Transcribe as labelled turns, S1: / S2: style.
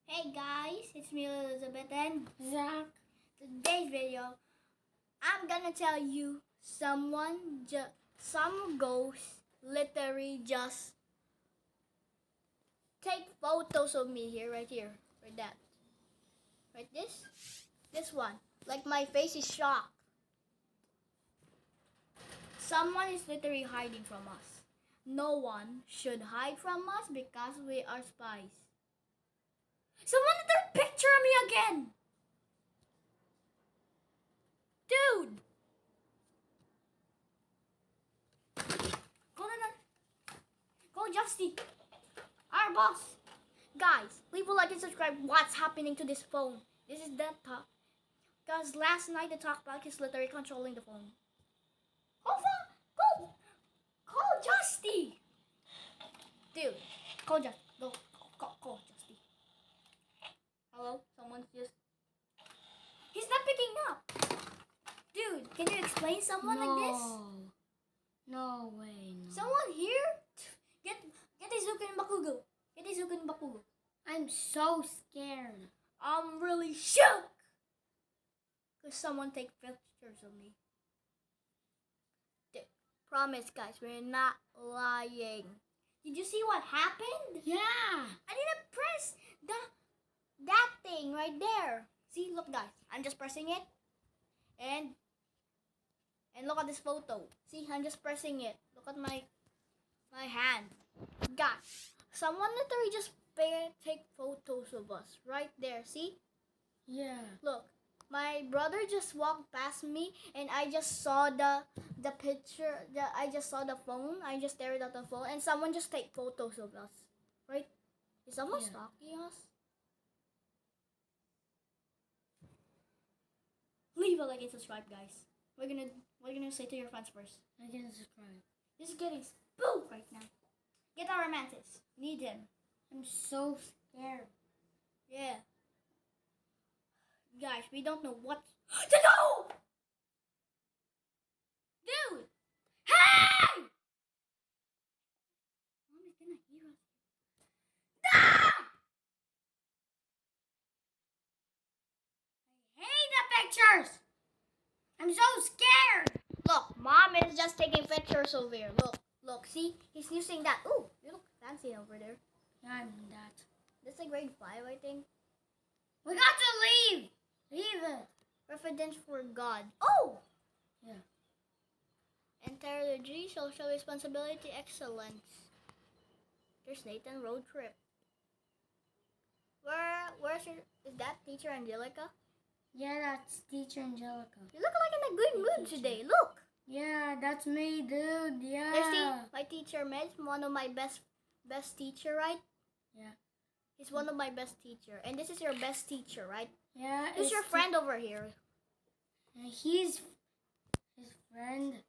S1: Hey guys, it's me Elizabeth and
S2: Zach.
S1: today's video I'm gonna tell you some ghosts literally just take photos of me right here, right that. Right this one. Like my face is shocked. Someone is literally hiding from us. No one should hide from us because we are spies. Someone took a picture of me again! Dude! Go Justy! Our boss! Guys, leave a like and subscribe. What's happening to this phone? This is the talk. Because last night the talkback is literally controlling the phone. Call Justy! Dude, call Justy. Go, call Justy. Hello? Someone's just... He's not picking up! Dude, can you explain someone like this?
S2: No way, no.
S1: Someone here? Get Izuku and Bakugo. Get Izuku and Bakugo.
S2: I'm so scared.
S1: I'm really shook! Because someone take pictures of me. Dude, promise guys, we're not lying. Did you see what happened?
S2: Yeah.
S1: I didn't press that thing right there. See, look guys, I'm just pressing it. And look at this photo. See, I'm just pressing it. Look at my hand. Guys, someone literally just take photos of us right there. See?
S2: Yeah.
S1: Look, my brother just walked past me, and I just saw the picture. I just saw the phone. I just stared at the phone, and someone just take photos of us. Right? Is someone stalking us? Leave a like and subscribe, guys. We're gonna say to your friends first.
S2: I can subscribe.
S1: This is getting spooked right now. Get our Mantis. Need him.
S2: I'm so scared.
S1: Yeah. Guys, we don't know what to do! Dude! Hey! Mom is gonna hear us. Ah! I hate the pictures! I'm so scared! Look, Mom is just taking pictures over here. Look, see? He's using that. Ooh, you look fancy over there.
S2: Yeah, I'm that.
S1: This is grade 5, I think.
S2: We got to leave! Leave it!
S1: Reference for God. Oh!
S2: Yeah.
S1: Enterology, social responsibility, excellence. There's Nathan, road trip. Is that teacher Angelica?
S2: Yeah, that's teacher Angelica.
S1: You look like in a good mood today. Look!
S2: Yeah, that's me, dude. Yeah.
S1: There's my teacher Meds, one of my best teacher, right?
S2: Yeah.
S1: He's one of my best teacher. And this is your best teacher, right?
S2: Yeah.
S1: Who's your friend over here?
S2: He's his friend.